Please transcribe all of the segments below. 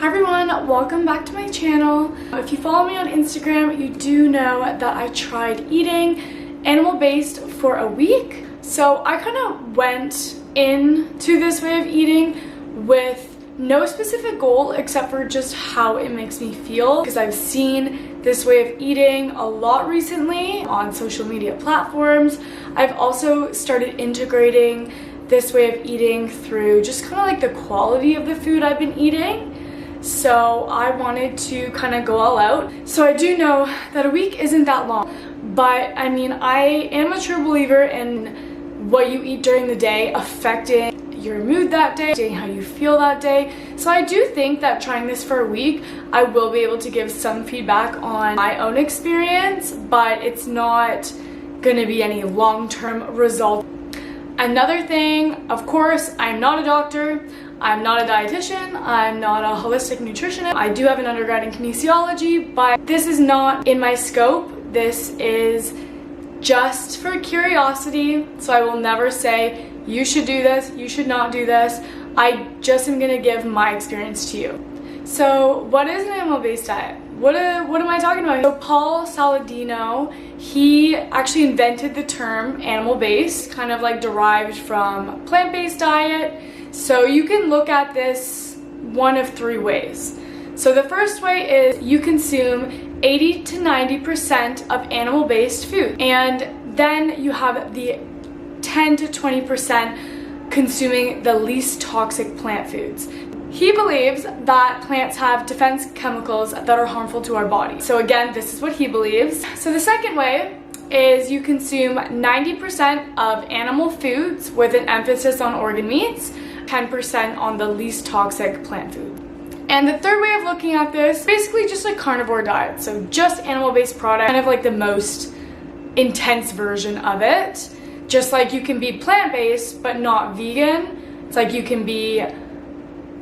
Hi everyone, welcome back to my channel. If you follow me on Instagram, you do know that I tried eating animal-based for a week. So I kind of went into this way of eating with no specific goal except for just how it makes me feel, because I've seen this way of eating a lot recently on social media platforms. I've also started integrating this way of eating through just kind of like the quality of the food I've been eating. So I wanted to kind of go all out. So I do know that a week isn't that long, but I mean, I am a true believer in what you eat during the day affecting your mood that day, how you feel that day. So I do think that trying this for a week, I will be able to give some feedback on my own experience, but it's not gonna be any long-term result. Another thing, of course, I'm not a doctor, I'm not a dietitian, I'm not a holistic nutritionist. I do have an undergrad in kinesiology, but this is not in my scope. This is just for curiosity, so I will never say you should do this, you should not do this. I just am gonna give my experience to you. So what is an animal-based diet? What am I talking about? So Paul Saladino, he actually invented the term animal-based, kind of like derived from plant-based diet. So you can look at this one of three ways. So the first way is you consume 80 to 90% of animal-based food, and then you have the 10 to 20% consuming the least toxic plant foods. He believes that plants have defense chemicals that are harmful to our body. So again, this is what he believes. So the second way is you consume 90% of animal foods with an emphasis on organ meats, 10% on the least toxic plant food. And the third way of looking at this, basically just a carnivore diet. So just animal-based products, kind of like the most intense version of it. Just like you can be plant-based but not vegan, it's like you can be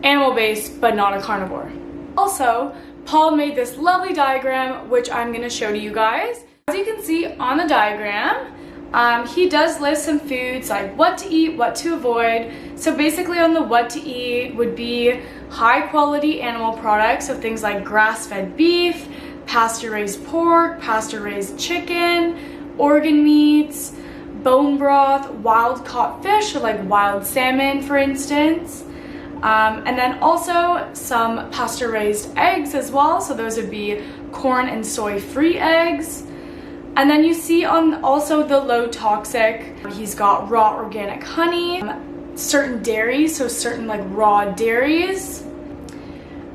animal-based but not a carnivore. Also, Paul made this lovely diagram which I'm going to show to you guys. As you can see on the diagram, he does list some foods like what to eat, what to avoid. So basically on the what to eat would be high quality animal products, so things like grass-fed beef, pasture-raised pork, pasture-raised chicken, organ meats, bone broth, wild-caught fish, so like wild salmon for instance. And then also some pasture-raised eggs as well, so those would be corn and soy-free eggs. And then you see on also the low toxic, he's got raw organic honey, certain dairies, so certain like raw dairies.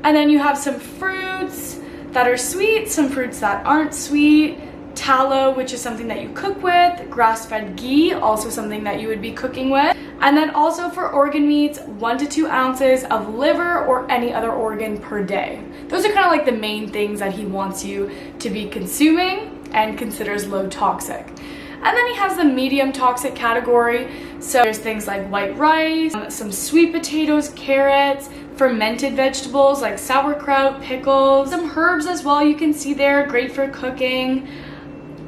And then you have some fruits that are sweet, some fruits that aren't sweet, tallow, which is something that you cook with, grass-fed ghee, also something that you would be cooking with. And then also for organ meats, 1 to 2 ounces of liver or any other organ per day. Those are kind of like the main things that he wants you to be consuming and considers low toxic. And then he has the medium toxic category. So there's things like white rice, some sweet potatoes, carrots, fermented vegetables like sauerkraut, pickles, some herbs as well you can see there, great for cooking,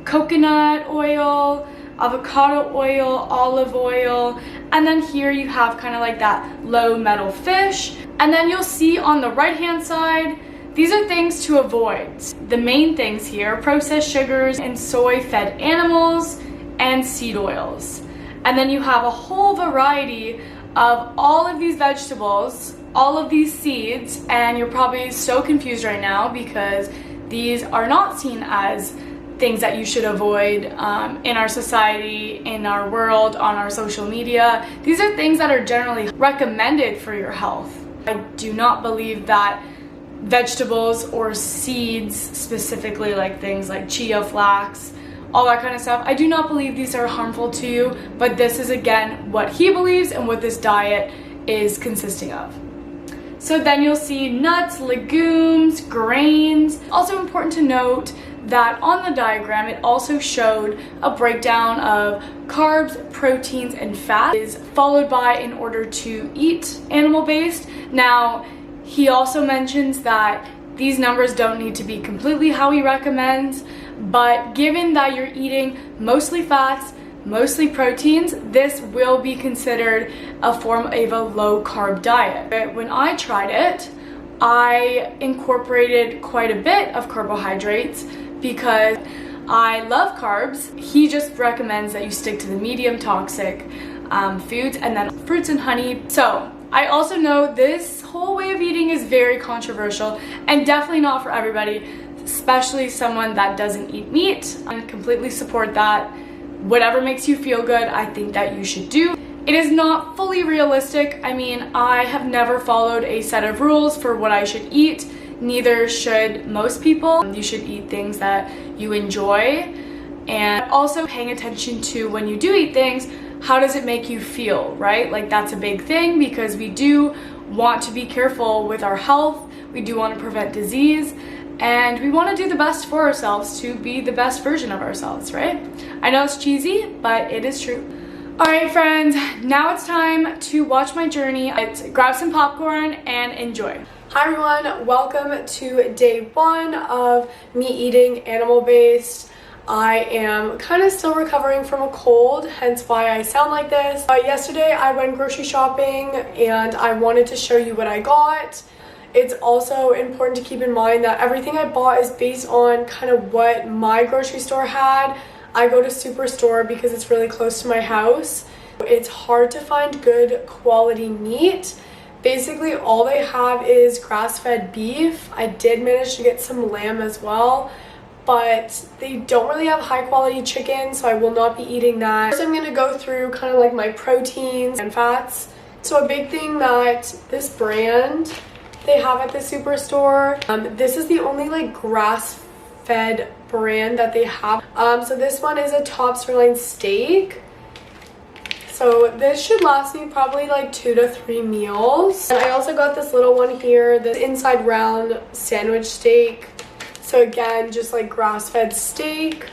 coconut oil, avocado oil, olive oil, and then here you have kind of like that low metal fish. And then you'll see on the right hand side, these are things to avoid. The main things here, processed sugars and soy-fed animals and seed oils. And then you have a whole variety of all of these vegetables, all of these seeds, and you're probably so confused right now because these are not seen as things that you should avoid in our society, in our world, on our social media. These are things that are generally recommended for your health. I do not believe that vegetables or seeds, specifically like things like chia, flax, all that kind of stuff, I do not believe these are harmful to you, but this is again what he believes and what this diet is consisting of. So then you'll see nuts, legumes, grains. Also important to note that on the diagram it also showed a breakdown of carbs, proteins, and fat is followed by in order to eat animal-based. Now he also mentions that these numbers don't need to be completely how he recommends, but given that you're eating mostly fats, mostly proteins, this will be considered a form of a low carb diet. When I tried it, I incorporated quite a bit of carbohydrates because I love carbs. He just recommends that you stick to the medium toxic foods and then fruits and honey. So I also know this whole way of eating is very controversial and definitely not for everybody, especially someone that doesn't eat meat. I completely support that. Whatever makes you feel good, I think that you should do. It is not fully realistic. I mean, I have never followed a set of rules for what I should eat. Neither should most people. You should eat things that you enjoy, and also paying attention to when you do eat things, how does it make you feel, right? Like that's a big thing because we do want to be careful with our health. We do want to prevent disease, and we want to do the best for ourselves to be the best version of ourselves, right? I know it's cheesy, but it is true. All right, friends, now it's time to watch my journey. Let's grab some popcorn and enjoy. Hi everyone, welcome to day one of me eating animal-based. I am kind of still recovering from a cold, hence why I sound like this. Yesterday I went grocery shopping and I wanted to show you what I got. It's also important to keep in mind that everything I bought is based on kind of what my grocery store had. I go to Superstore because it's really close to my house. It's hard to find good quality meat. Basically all they have is grass-fed beef. I did manage to get some lamb as well, but they don't really have high quality chicken, so I will not be eating that. First I'm gonna go through kind of like my proteins and fats. So a big thing that this brand they have at the Superstore, this is the only like grass-fed brand that they have. So this one is a top sirloin steak. So this should last me probably like 2 to 3 meals. And I also got this little one here, the inside round sandwich steak. So again, just like grass-fed steak.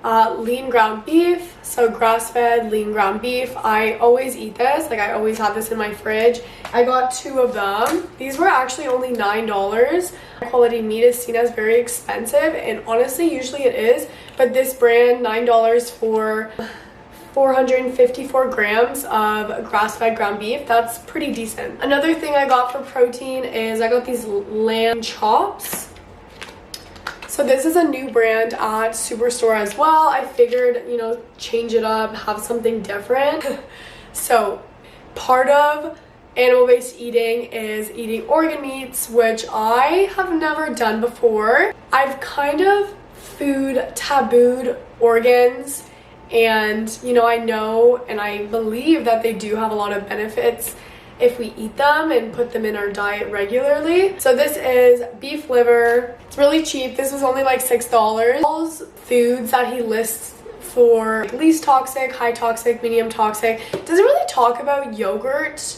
Lean ground beef. So grass-fed lean ground beef. I always eat this, like I always have this in my fridge. I got 2 of them. These were actually only $9. Quality meat is seen as very expensive, and honestly usually it is, but this brand, $9 for 454 grams of grass-fed ground beef, that's pretty decent. Another thing I got for protein is I got these lamb chops. So this is a new brand at Superstore as well. I figured, you know, change it up, have something different. So part of animal-based eating is eating organ meats, which I have never done before. I've kind of food tabooed organs, and you know, I know and I believe that they do have a lot of benefits if we eat them and put them in our diet regularly. So this is beef liver. It's really cheap. This was only like $6. All foods that he lists for least toxic, high toxic, medium toxic. Doesn't really talk about yogurt,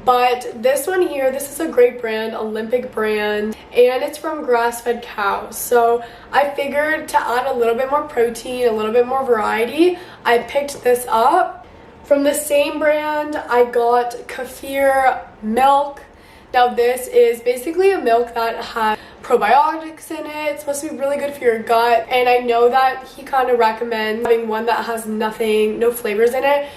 but this one here, this is a great brand, Olympic brand, and it's from grass-fed cows. So I figured to add a little bit more protein, a little bit more variety, I picked this up. From the same brand, I got kefir milk. Now this is basically a milk that has probiotics in it. It's supposed to be really good for your gut, and I know that he kind of recommends having one that has nothing, no flavors in it,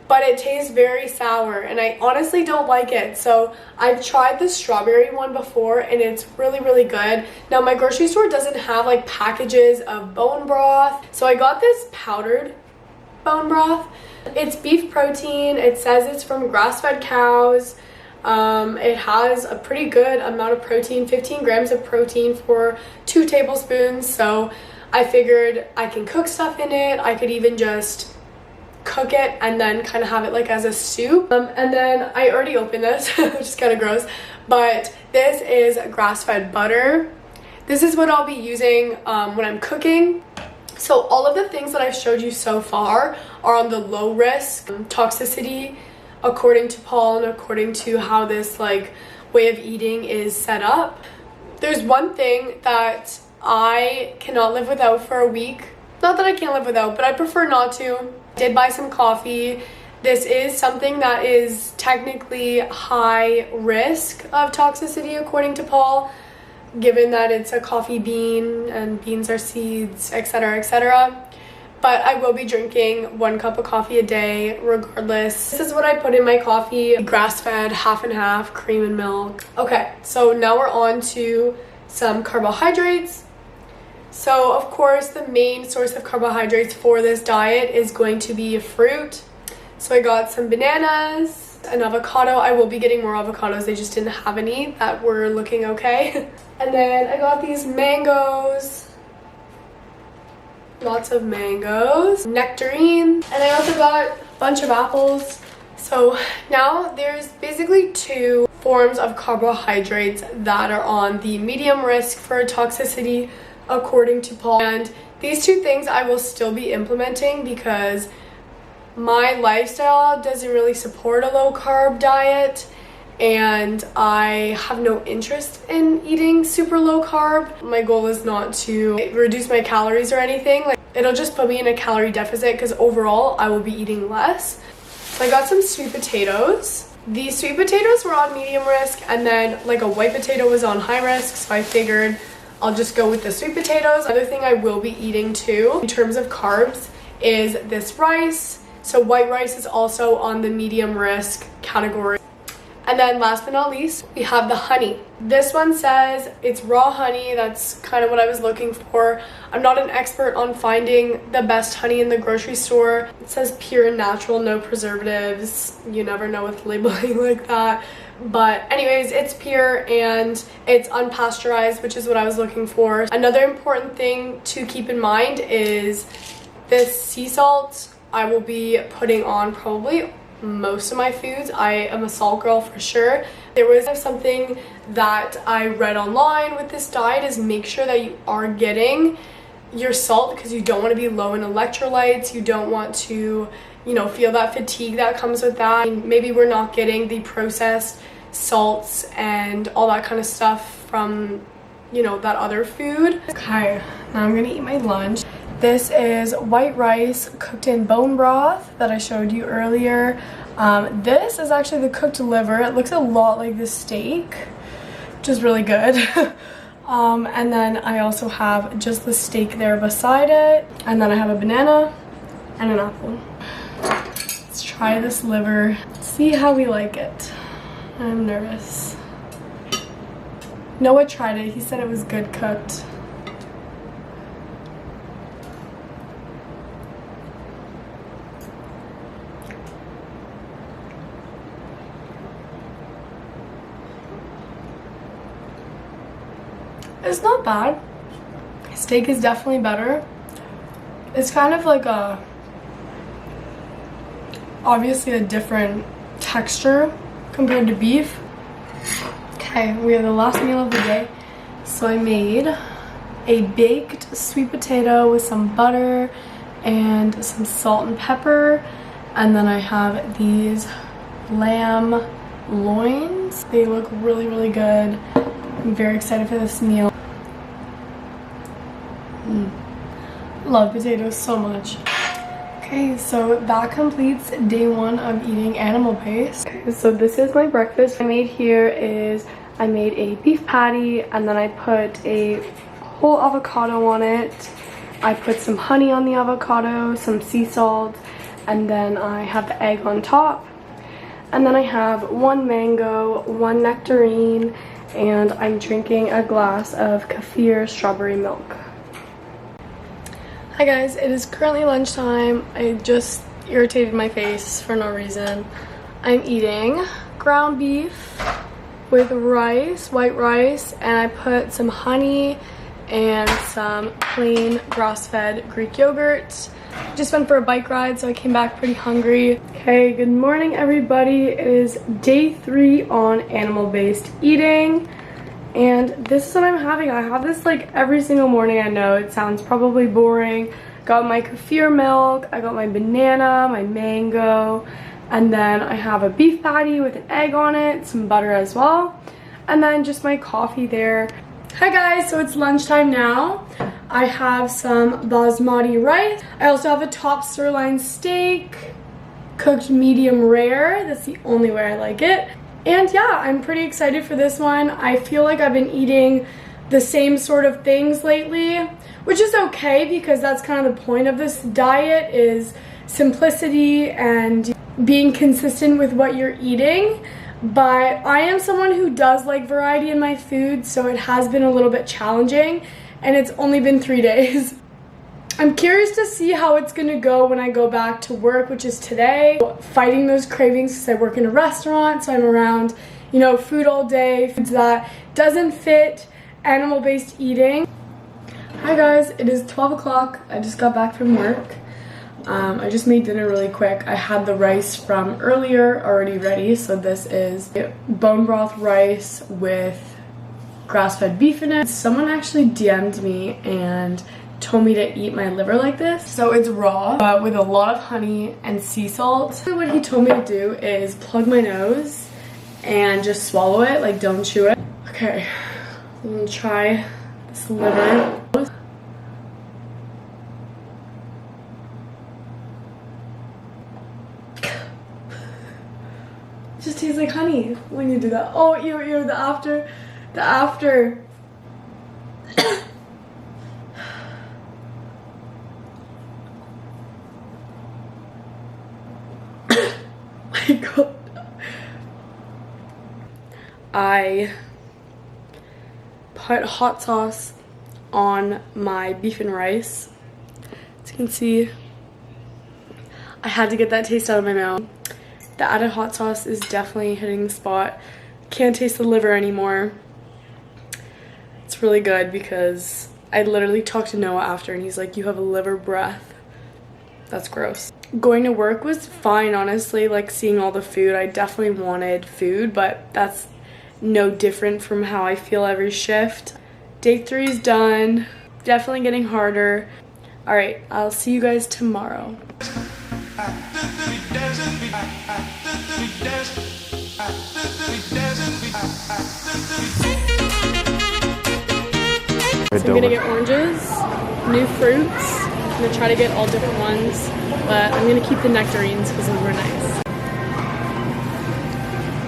but it tastes very sour and I honestly don't like it. So I've tried the strawberry one before and it's really, really good. Now my grocery store doesn't have like packages of bone broth, so I got this powdered bone broth. It's beef protein. It says it's from grass-fed cows. It has a pretty good amount of protein, 15 grams of protein for 2 tablespoons. So I figured I can cook stuff in it. I could even just cook it and then kind of have it like as a soup. And then I already opened this, which is kind of gross, but this is grass-fed butter. This is what I'll be using when I'm cooking. So all of the things that I've showed you so far are on the low risk toxicity according to Paul and according to how this like way of eating is set up. There's one thing that I cannot live without for a week. Not that I can't live without, but I prefer not to. I did buy some coffee. This is something that is technically high risk of toxicity according to Paul, given that it's a coffee bean and beans are seeds, etc., etc. but I will be drinking 1 cup of coffee a day regardless. This is what I put in my coffee: grass-fed, half and half, cream and milk. Okay, so now we're on to some carbohydrates. So of course the main source of carbohydrates for this diet is going to be fruit. So I got some bananas, an avocado. I will be getting more avocados, they just didn't have any that were looking okay. And then I got these mangoes, lots of mangoes, nectarines, and I also got a bunch of apples. So now there's basically 2 forms of carbohydrates that are on the medium risk for toxicity according to Paul, and these 2 things I will still be implementing because my lifestyle doesn't really support a low carb diet, and I have no interest in eating super low carb. My goal is not to reduce my calories or anything. Like, it'll just put me in a calorie deficit because overall I will be eating less. So I got some sweet potatoes. These sweet potatoes were on medium risk, and then like a white potato was on high risk, so I figured I'll just go with the sweet potatoes. Another thing I will be eating too in terms of carbs is this rice. So white rice is also on the medium risk category. And then last but not least, we have the honey. This one says it's raw honey. That's kind of what I was looking for. I'm not an expert on finding the best honey in the grocery store. It says pure and natural, no preservatives. You never know with labeling like that. But anyways, it's pure and it's unpasteurized, which is what I was looking for. Another important thing to keep in mind is this sea salt I will be putting on probably most of my foods. I am a salt girl for sure. There was something that I read online with this diet is make sure that you are getting your salt because you don't want to be low in electrolytes. You don't want to, you know, feel that fatigue that comes with that. Maybe we're not getting the processed salts and all that kind of stuff from, you know, that other food. Okay, now I'm gonna eat my lunch. This is white rice cooked in bone broth that I showed you earlier. This is actually the cooked liver. It looks a lot like the steak, which is really good. And then I also have just the steak there beside it. And then I have a banana and an apple. Let's try this liver, see how we like it. I'm nervous. Noah tried it. He said it was good cooked. It's not bad. Steak is definitely better. It's kind of like obviously a different texture compared to beef. Okay, we have the last meal of the day. So I made a baked sweet potato with some butter and some salt and pepper. And then I have these lamb loins. They look really, really good. I'm very excited for this meal. Love potatoes so much. Okay, so that completes day 1 of eating animal-based. Okay, so this is my breakfast. I made here is I made a beef patty and then I put a whole avocado on it. I put some honey on the avocado, some sea salt, and then I have the egg on top. And then I have 1 mango, 1 nectarine, and I'm drinking a glass of kefir strawberry milk. Hi guys, it is currently lunchtime. I just irritated my face for no reason. I'm eating ground beef with rice, white rice, and I put some honey and some plain grass-fed Greek yogurt. Just went for a bike ride, so I came back pretty hungry. Okay, good morning everybody. It is day 3 on animal-based eating. And this is what I'm having. I have this like every single morning. I know it sounds probably boring. Got my kefir milk, I got my banana, my mango, and then I have a beef patty with an egg on it, some butter as well, and then just my coffee there. Hi guys, so it's lunchtime now. I have some basmati rice. I also have a top sirloin steak, cooked medium rare. That's the only way I like it. And yeah, I'm pretty excited for this one. I feel like I've been eating the same sort of things lately, which is okay because that's kind of the point of this diet, is simplicity and being consistent with what you're eating. But I am someone who does like variety in my food, so it has been a little bit challenging, and it's only been 3 days. I'm curious to see how it's gonna go when I go back to work, which is today. Fighting those cravings because I work in a restaurant, so I'm around, you know, food all day, foods that doesn't fit animal-based eating. Hi guys, it is 12 o'clock. I just got back from work. I just made dinner really quick. I had the rice from earlier already ready, so this is bone broth rice with grass-fed beef in it. Someone actually DM'd me and told me to eat my liver like this. So it's raw, but with a lot of honey and sea salt. What he told me to do is plug my nose and just swallow it, like don't chew it. Okay, I'm gonna try this liver. It just tastes like honey when you do that. Oh, ew, the after. My God. I put hot sauce on my beef and rice. As you can see, I had to get that taste out of my mouth. The added hot sauce is definitely hitting the spot. Can't taste the liver anymore. It's really good because I literally talked to Noah after and he's like, you have a liver breath. That's gross. Going to work was fine, honestly, like seeing all the food. I definitely wanted food, but that's no different from how I feel every shift. Day 3 is done. Definitely getting harder. All right, I'll see you guys tomorrow. So I'm gonna get oranges, new fruits. I'm gonna try to get all different ones, but I'm gonna keep the nectarines because those were nice.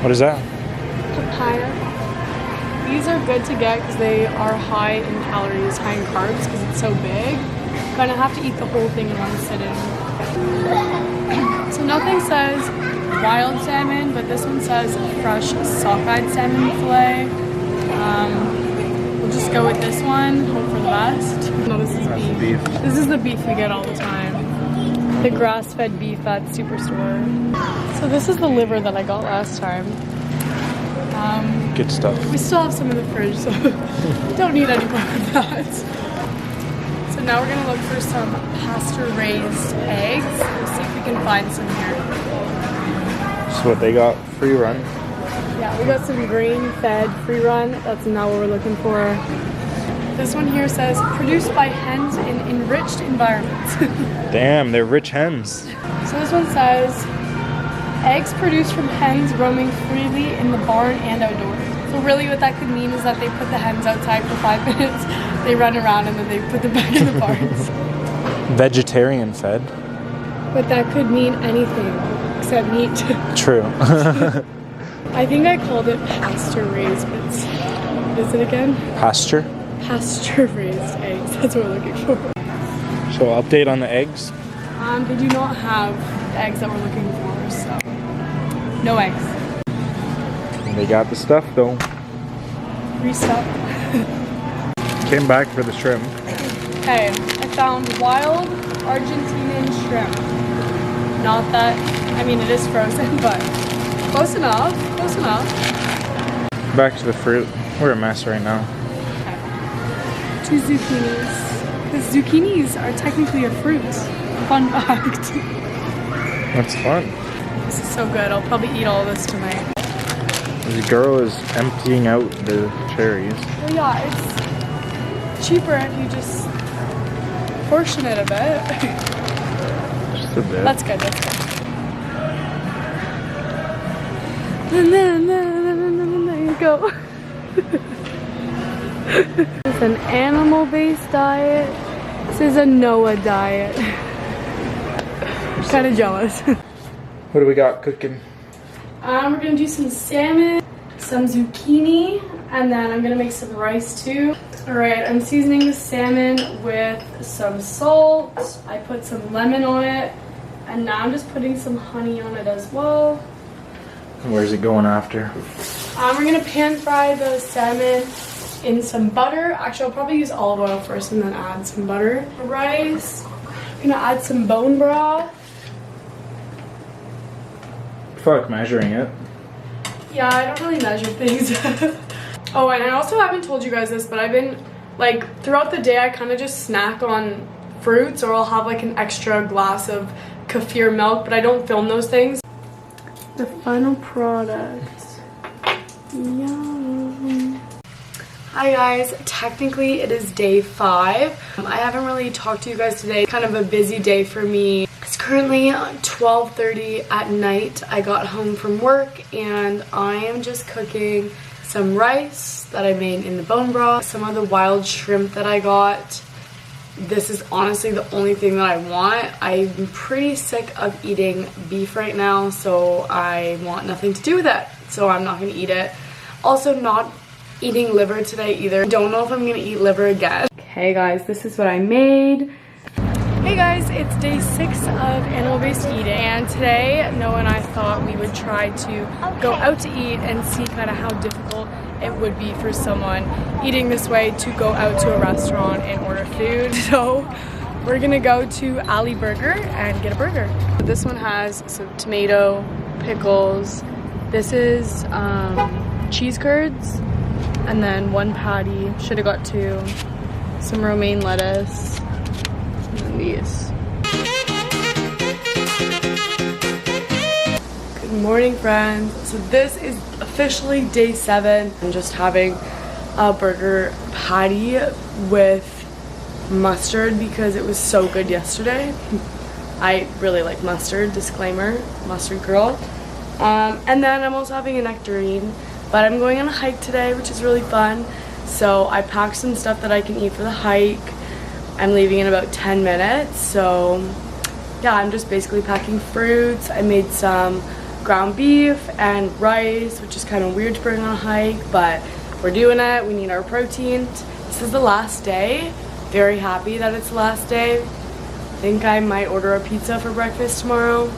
What is that? Papaya. These are good to get because they are high in calories, high in carbs because it's so big. But I have to eat the whole thing in one sitting. So nothing says wild salmon, but this one says fresh sockeye salmon fillet. We'll just go with this one, hope for the best. No, this is beef. This is the beef we get all the time. The grass-fed beef at Superstore. So this is the liver that I got last time. Good stuff. We still have some in the fridge, so don't need any more of that. So now we're gonna look for some pasture-raised eggs. We'll see if we can find some here. So what they got? Free run? Yeah, we got some grain-fed free run. That's not what we're looking for. This one here says, produced by hens in enriched environments. Damn, they're rich hens. So this one says, eggs produced from hens roaming freely in the barn and outdoors. So really what that could mean is that they put the hens outside for 5 minutes, they run around and then they put them back in the barns. Vegetarian fed. But that could mean anything except meat. True. I think I called it pasture-raised, but what is it again? Pasture? Pasture-raised eggs, that's what we're looking for. So update on the eggs? They do not have the eggs that we're looking for, so no eggs. They got the stuff though. Restuff. Came back for the shrimp. Okay, I found wild Argentinian shrimp. Not that, I mean it is frozen, but close enough, close enough. Back to the fruit. We're a mess right now. Okay. 2 zucchinis. Because zucchinis are technically a fruit. Fun fact. That's fun. This is so good. I'll probably eat all this tonight. This girl is emptying out the cherries. Well, yeah, it's cheaper if you just portion it a bit. Just a bit. That's good, that's good. There you go. It's an animal-based diet. This is a Noah diet. Kind of jealous. What do we got cooking? We're gonna do some salmon, some zucchini, And then I'm gonna make some rice too. All right, I'm seasoning the salmon with some salt. I put some lemon on it, and now I'm just putting some honey on it as well. Where's it going after? We're gonna pan fry the salmon in some butter. Actually, I'll probably use olive oil first and then add some butter. Rice, I'm gonna add some bone broth. Fuck measuring it. Yeah, I don't really measure things. Oh, and I also haven't told you guys this, but I've been, like, throughout the day I kind of just snack on fruits, or I'll have like an extra glass of kefir milk, but I don't film those things. The final product. Yum. Hi guys, technically it is day 5. I haven't really talked to you guys today. Kind of a busy day for me. It's currently 12:30 at night. I got home from work and I am just cooking some rice that I made in the bone broth, some of the wild shrimp that I got. This is honestly the only thing that I want. I'm pretty sick of eating beef right now, so I want nothing to do with it. So I'm not gonna eat it. Also not eating liver today either. Don't know if I'm gonna eat liver again. Okay guys, this is what I made. Hey guys, it's day 6 of animal-based eating, and today Noah and I thought we would try to go out to eat and see kind of how difficult it would be for someone eating this way to go out to a restaurant and order food. So we're gonna go to Ali Burger and get a burger. This one has some tomato, pickles. This is cheese curds, and then 1 patty. Should have got 2. Some romaine lettuce. And these. Good morning, friends. So this is officially day 7. I'm just having a burger patty with mustard because it was so good yesterday. I really like mustard, disclaimer, mustard girl. And then I'm also having a nectarine, but I'm going on a hike today, which is really fun. So I packed some stuff that I can eat for the hike. I'm leaving in about 10 minutes, so yeah, I'm just basically packing fruits. I made some ground beef and rice, which is kind of weird to bring on a hike, but we're doing it. We need our protein. This is the last day. Very happy that it's the last day. I think I might order a pizza for breakfast tomorrow.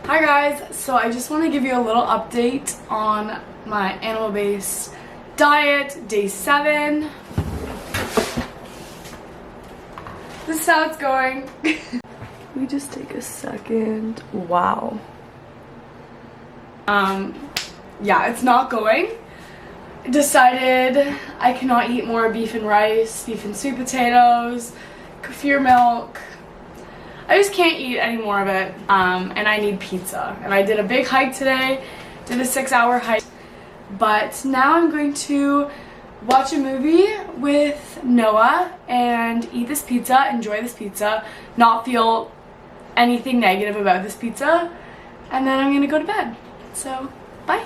Hi guys, so I just want to give you a little update on my animal-based diet, day 7. This is how it's going. Let me just take a second. Wow. Yeah, it's not going. I decided I cannot eat more beef and rice, beef and sweet potatoes, kefir milk. I just can't eat any more of it, and I need pizza. And I did a big hike today, did a 6-hour hike, but now I'm going to watch a movie with Noah and eat this pizza, enjoy this pizza, not feel anything negative about this pizza, and then I'm gonna go to bed. So, bye.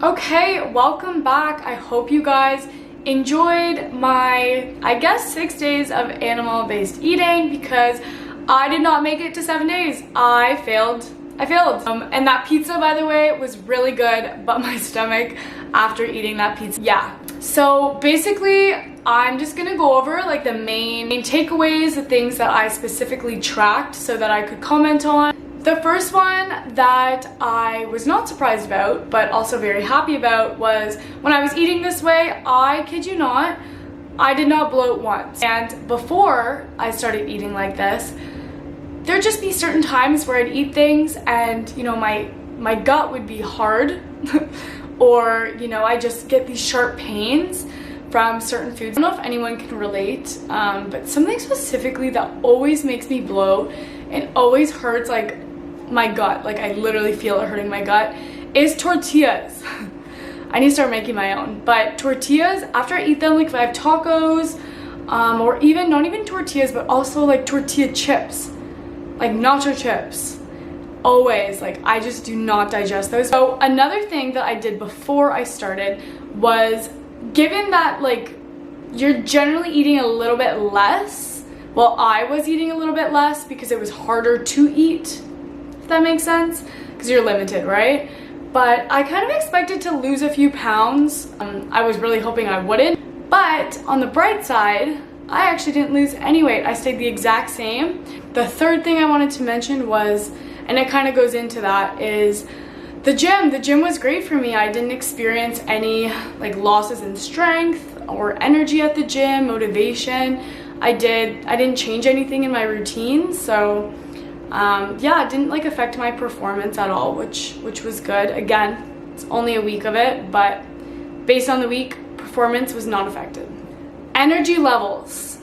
Okay, welcome back. I hope you guys enjoyed my, I guess, 6 days of animal-based eating, because I did not make it to 7 days. I failed. And that pizza, by the way, was really good, but my stomach after eating that pizza, yeah. So basically, I'm just gonna go over like the main takeaways, the things that I specifically tracked so that I could comment on. The first one that I was not surprised about, but also very happy about, was when I was eating this way, I kid you not, I did not bloat once. And before I started eating like this, there'd just be certain times where I'd eat things and, you know, my gut would be hard or, you know, I just get these sharp pains from certain foods. I don't know if anyone can relate, but something specifically that always makes me bloat and always hurts like my gut, like I literally feel it hurting my gut, is tortillas. I need to start making my own, but tortillas, after I eat them, like if I have tacos, or even, not even tortillas, but also like tortilla chips, like nacho chips. always, like, I just do not digest those. So another thing that I did before I started was, given that like you're generally eating a little bit less, well, I was eating a little bit less because it was harder to eat, if that makes sense, because you're limited, right? But I kind of expected to lose a few pounds. I was really hoping I wouldn't, but on the bright side, I actually didn't lose any weight. I stayed the exact same. The third thing I wanted to mention was, and it kind of goes into that, is the gym. The gym was great for me. I didn't experience any like losses in strength or energy at the gym, motivation. I didn't change anything in my routine, so yeah, it didn't like affect my performance at all, which was good. Again, it's only a week of it, but based on the week, performance was not affected. Energy levels.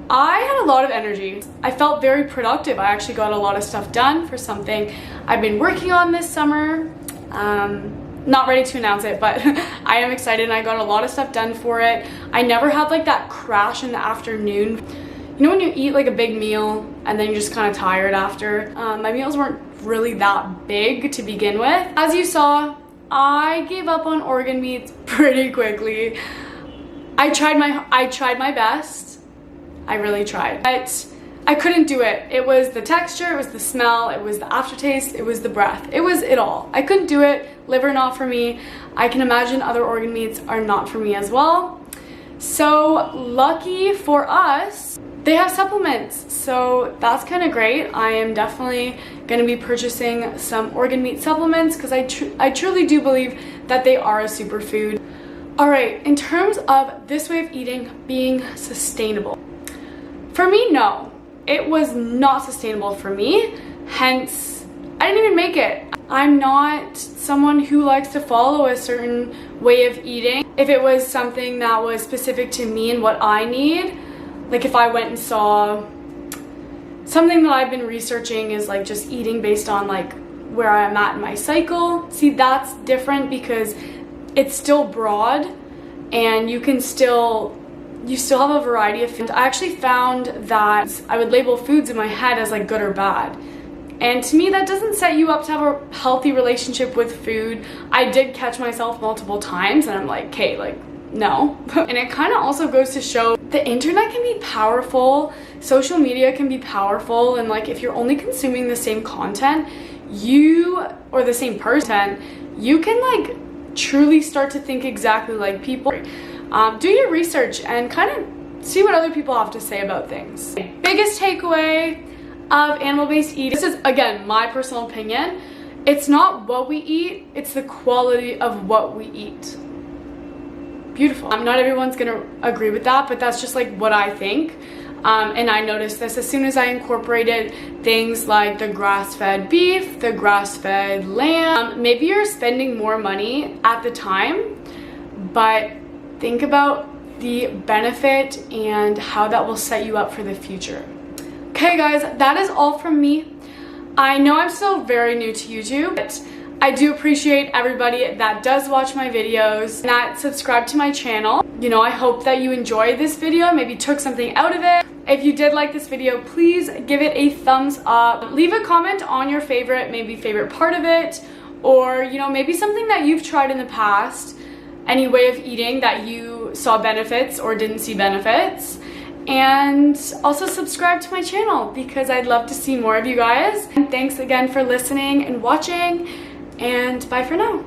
I had a lot of energy. I felt very productive. I actually got a lot of stuff done for something I've been working on this summer. Not ready to announce it, but I am excited and I got a lot of stuff done for it. I never had like that crash in the afternoon. You know when you eat like a big meal and then you're just kind of tired after? My meals weren't really that big to begin with. As you saw, I gave up on organ meats pretty quickly. I tried my best. I really tried, but I couldn't do it. It was the texture, it was the smell, it was the aftertaste, it was the breath. It was it all. I couldn't do it. Liver not for me. I can imagine other organ meats are not for me as well. So lucky for us, they have supplements. So that's kind of great. I am definitely going to be purchasing some organ meat supplements because I truly do believe that they are a superfood. All right, in terms of this way of eating being sustainable, for me, no, it was not sustainable for me, hence I didn't even make it. I'm not someone who likes to follow a certain way of eating. If it was something that was specific to me and what I need, like if I went and saw something that I've been researching is like just eating based on like where I'm at in my cycle. See, that's different because it's still broad and you still have a variety of foods. I actually found that I would label foods in my head as like good or bad. And to me, that doesn't set you up to have a healthy relationship with food. I did catch myself multiple times and I'm like, okay, like, no. And it kind of also goes to show the internet can be powerful, social media can be powerful, and like if you're only consuming the same content, or the same person, you can like truly start to think exactly like people. Do your research and kind of see what other people have to say about things. Biggest takeaway of animal-based eating, this is again my personal opinion, it's not what we eat, it's the quality of what we eat. Beautiful. Not everyone's gonna agree with that, but that's just like what I think. And I noticed this as soon as I incorporated things like the grass-fed beef, the grass-fed lamb. Maybe you're spending more money at the time, but think about the benefit and how that will set you up for the future. Okay guys, that is all from me. I know I'm still very new to YouTube, but I do appreciate everybody that does watch my videos and that subscribe to my channel. You know, I hope that you enjoyed this video, maybe took something out of it. If you did like this video, please give it a thumbs up. Leave a comment on your maybe favorite part of it, or you know, maybe something that you've tried in the past, any way of eating that you saw benefits or didn't see benefits. And also subscribe to my channel because I'd love to see more of you guys. And thanks again for listening and watching, and bye for now.